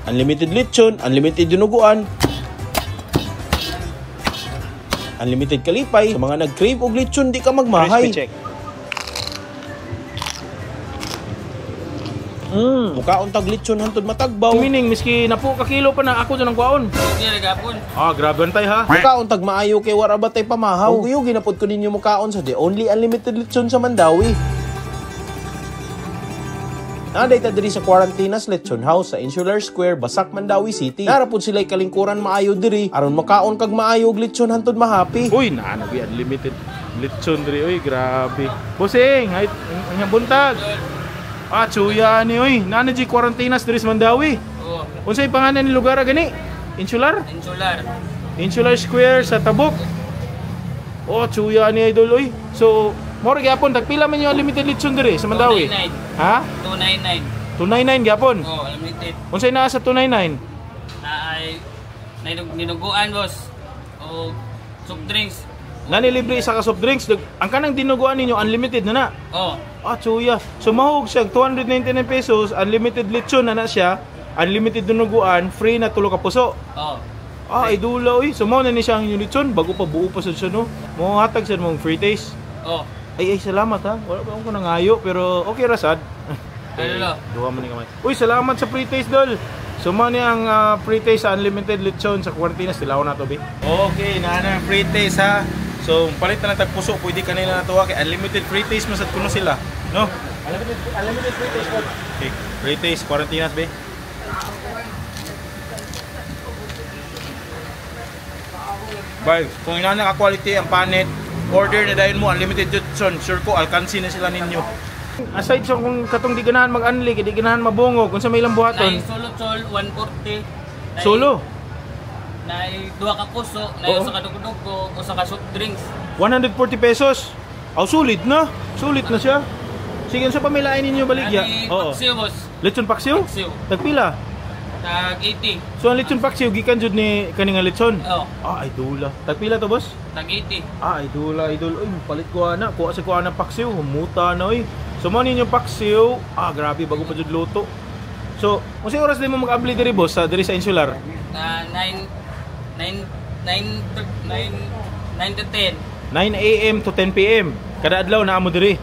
unlimited lechon, unlimited dinuguan, unlimited kalipay. Sa mga nag-crave og lechon, di ka magmahay. Crispy check. Mukaon tag lechon hantod matagbaw. Meaning, miski na po kakilo pa na ako dyan ang kwaon. Hindi nagapon. Ah, grabe antay ha. Mukaon tag maayo kay wara ba tay pamahaw. Uyo ginapod ko ninyo mukaon sa the only unlimited lechon sa Mandawi. Naday ta diri sa Quarantinas Lechon House sa Insular Square, Basak, Mandawi City. Narapod sila'y kalingkuran maayo diri aron makaon kag maayo og lechon hantod mahappy. Uy, naanag unlimited lechon diri. Uy, grabe. Bossing, ang buntag. Ah, chuya ni oy. Nana di Quarantinas diri sa Mandawi. Oo. Unsay pangalan ni lugar gani? Insular? Insular. Insular Square sa Tabuk. Oh, chuya ni idol oy. So, moro gyapon tagpila man yung unlimited lechon diri sa Mandawi? 299. Ha? 299. 299 gyapon. Oo, unlimited. Unsay naa sa 299? Na ay ninuguan boss. O soft drinks. Nani libre isa ka soft drinks. Ang kanang dinuguan ninyo unlimited na na. Oo. Ah, chuya. So mahog siya 299 pesos, unlimited lechon na siya, unlimited dinuguan, free na tulo ka puso. Oo. Ah, idula oy. So mo na ni siya ang lechon bago pa buo pa sad siya no. Mo hatag sa mong free taste. Oo. Ay salamat ha. Wala pa ako nangayo pero okay ra sad. Ano? Duha man ni kamay. Uy, salamat sa free taste dol. So mo ni ang free taste sa unlimited lechon sa Quarantinas tilaw na to bi. Okay, na free taste ha. So, palit na lang tagpuso, pwede kanila na tuwa kay unlimited free taste masad kuno sila, no? Unlimited free taste po. Okay, free taste Quarantinas be. Bye. Kung inana ka quality ang panit, order na dayon mo unlimited lechon. Sure ko alkansi na sila ninyo. Aside sa kung katong di ganahan mag-unli, di ganahan mabungog, kung sa may ilang buhaton. Nay solo chol 140. Solo. Nay duha ka puso, nay usa ka dugo-dugo, usa ka soft drinks. 140 pesos. Aw, sulit na. Sulit na siya. Sige, sa pamilain ninyo baligya. Oo. Paksiw boss. Lechon paksiw? Paksiw. Tagpila? Tag 80. So ang lechon paksiw gikan jud ni kaning lechon. Oo. Ah, idula. Tagpila to, boss? Tag 80. Ah, idula, idol. Uy, palit ko ana. Kuha sa kuha ng paksiw, humuta na oy. So mo ninyo paksiw. Ah, grabe bago pa jud luto. So, unsay oras din mo mag-abli diri, boss, sa diri sa Insular? 9 to 10. 9 AM to 10 PM. Kada adlaw na amo diri.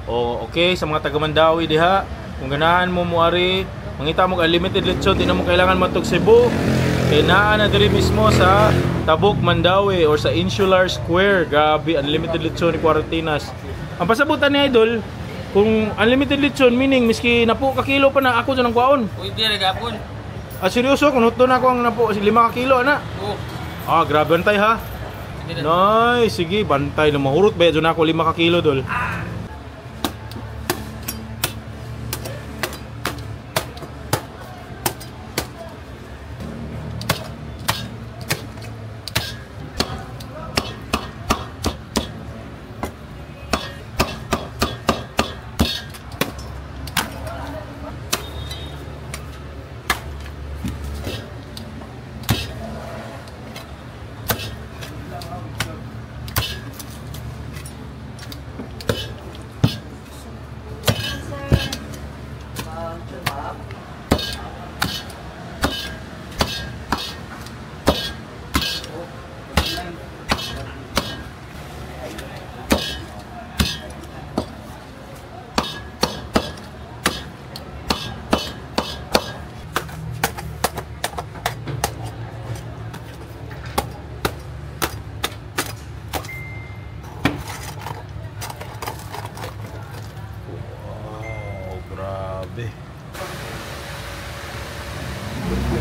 Oh, okay sa mga taga Mandawi diha. Kung ganahan mo muari, mangita mo unlimited lechon, di na mo kailangan matog Cebu. Kay naa na diri mismo sa Tabuk, Mandawi or sa Insular Square. Grabe, unlimited lechon ni Quarantinas. Ang pasabutan ni idol, kung unlimited lechon meaning miski na po ka kilo pa na ako dyan ang kwaon. Uy, di nagapon. Ah, seryoso, kung huto na ako ang napo 5 ka kilo ana. Oo. Ah, grabe antay ha. Nice, sige, bantay na mahurot ba dyan ako 5 ka kilo dol.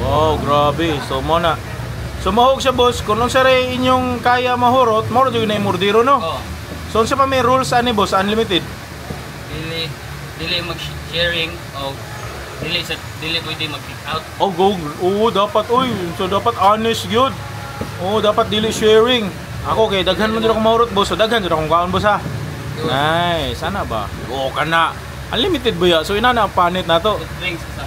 Wow, grabe. So mo na. So mahog siya, boss. Kung nung saray inyong kaya mahurot, mahurot yung naimurdiro, no? Oo. So sa pa may rules ani, boss, unlimited. Dili mag-sharing o dili pwede mag-pick out. Oh, go. Oo, dapat oy. So dapat honest gyud. Oo, dapat dili sharing. Ako kay daghan man jud ako mahurot, boss. So daghan jud akong kaon, boss ha. Nice, sana ba? Oo, kana. Unlimited ba ya? So inana ang panit na to. Drinks sa.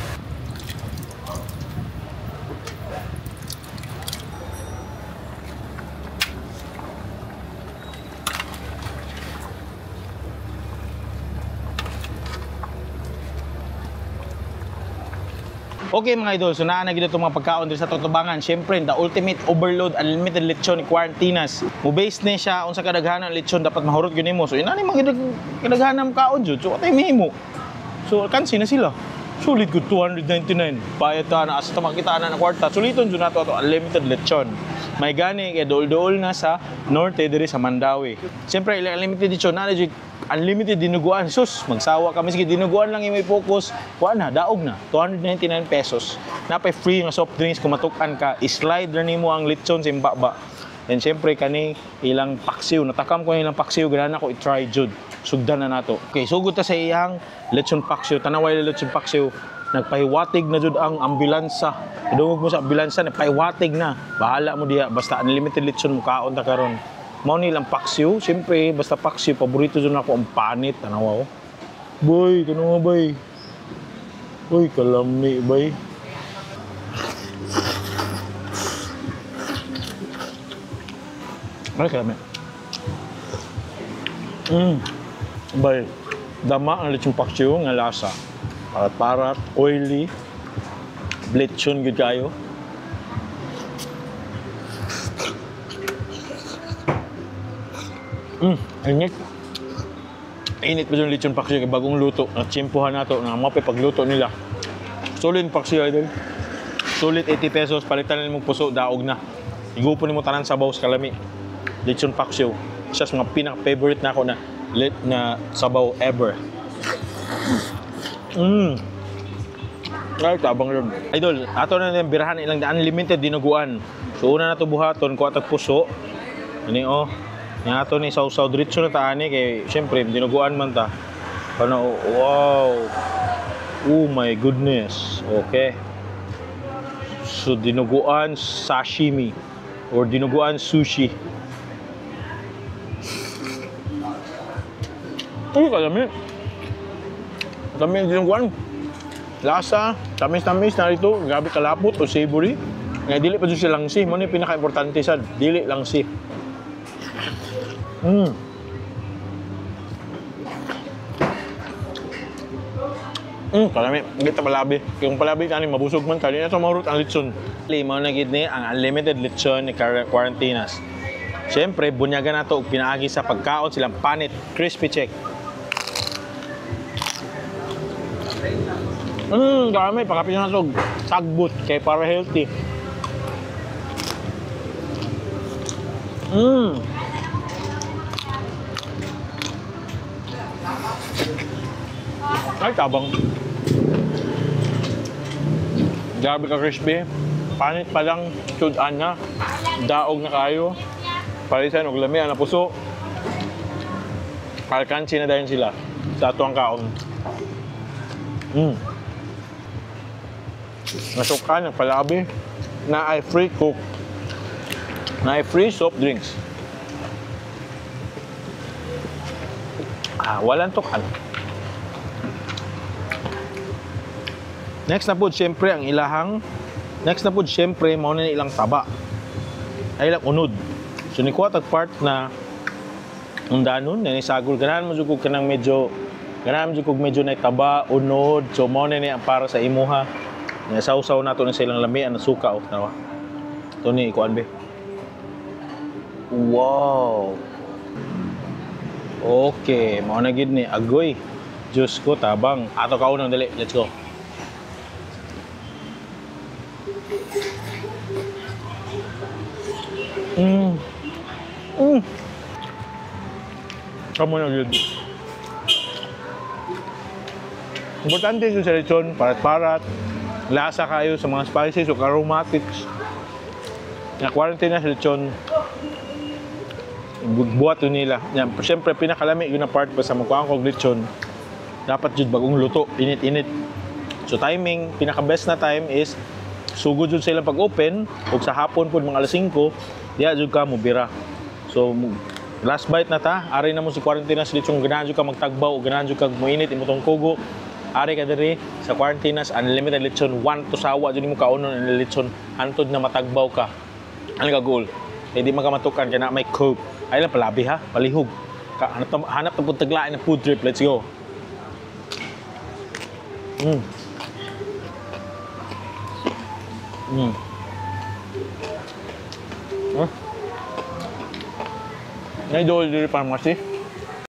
Okay mga idol, so naa na gid itong mga pagkaon dito sa Tutubangan. Siyempre, the ultimate overload unlimited lechon ni Quarantinas. Mo-base ni siya unsa kadaghanan lechon dapat mahurot gyud nimo. So inani mga kadaghanan kaon jud. So atay mahimo. So kansi na sila. Sulit gud 299. Bayad ta na asa makita na kwarta. Suliton jud nato ato unlimited lechon. May gani kay dool-dool na sa norte diri sa Mandawi. Siyempre, unlimited lechon na jud unlimited dinuguan. Sus, magsawa kami sige dinuguan lang imong focus. Kuha na, daog na. 299 pesos. Napay free nga soft drinks kung matukan ka. I-slide na nimo ang lechon sa imbaba. And syempre kani ilang paksiw. Natakam ko ilang paksiw, gana ko i-try jud. Sugdan na nato. Okay, sugod ta sa iyang lechon paksiw. Tanaway lechon paksiw. Nagpahiwatig na jud ang ambulansa. Idungog mo sa ambulansa, nagpahiwatig na. Bahala mo diya, basta unlimited lechon mo kaon ta karon. Mao ni lang paksiw, siyempre basta paksiw paborito jud nako ang panit, tanawa ko. Boy, kuno mo bay. Boy, kalami bay. Ay, kalami. Bay, dama ang lechon paksiw nga lasa. Parat-parat, oily, lechon gud kayo. Init. Init pa yung lechon paksiw kay bagong luto. Natsimpuhan nato na mapay pagluto nila. Solid paksiw idol. Sulit 80 pesos, palitan na mong puso, daog na. Igupon mo tanan sabaw sa kalami. Lechon paksiw. Isa sa mga pinaka-favorite na ako na sabaw ever. Ay, tabang yun. Idol, ato na yung birahan ilang unlimited dinuguan. So una na ito buhaton, kuha tag puso. Ano oh. Nga ito ni sausaw diretso na taani kay syempre dinuguan man ta. Ano, wow. Oh my goodness. Okay. So dinuguan sashimi or dinuguan sushi. Kalami. Kalami ang dinuguan. Lasa, tamis-tamis na ito, grabe kalapot o savory. Nga dili pa siya langsi, mo ni pinaka-importante sa dili langsi. Kalami, kita palabi. Kung palabi kani mabusog man kani ato mahurot ang lechon. Mao na gid ni ang unlimited lechon ni Quarantinas. Siyempre, bunyagan nato og pinaagi sa pagkaon silang panit, crispy check. Dami, pakapin na ito sagbot kay para healthy. Ay, tabang. Grabe ka crispy. Panit pa lang, sudan na. Daog na kayo. Palisan, og lami, na puso. Alkansi na dahil sila sa ato ang kaon. Nasukan, nagpalabi. Na ay free cook. Na ay free soft drinks. Walang tukan. Next na po, siyempre, ang ilahang. Next na po, siyempre, mauna na ilang taba. Ay ilang unod. So, nikuha tag part na undanon, na nisagol. Ganahan mo jukog ka ng medyo, ganahan mo jukog medyo na taba, unod. So, mauna na ang para sa imuha. Sausaw na ito na silang lamian na suka. Ito ni, ikuan be. Wow! Okay, mauna gid ni. Agoy. Diyos ko, tabang. Ato ka unang dali. Let's go. Kamu na yun. Importante yung sa lechon, parat-parat. Lasa kayo sa mga spices o aromatics. Na quarantine na sa lechon. Buhat yun nila. Yan, siyempre, pinakalami yun na part pa sa magkuhaan kong lechon. Dapat yun bagong luto, init-init. So timing, pinaka-best na time is sugod yun sila pag-open o sa hapon po mga alas 5, diya dyan ka mubira. So last bite na ta, ari na mo si Quarantinas lechon, ganahan dyan ka magtagbaw o ganahan dyan ka muinit imutong kugo. Ari ka diri sa Quarantinas unlimited lechon, 1 to sawa dyan mo kaunon ang lechon, hantod na matagbaw ka. Ano ka goal? Hindi makamatukan kaya na may coke. Ay lang palabi ha, palihog. Hanap na po taglain ng food trip, let's go. May Dolly Pharmacy.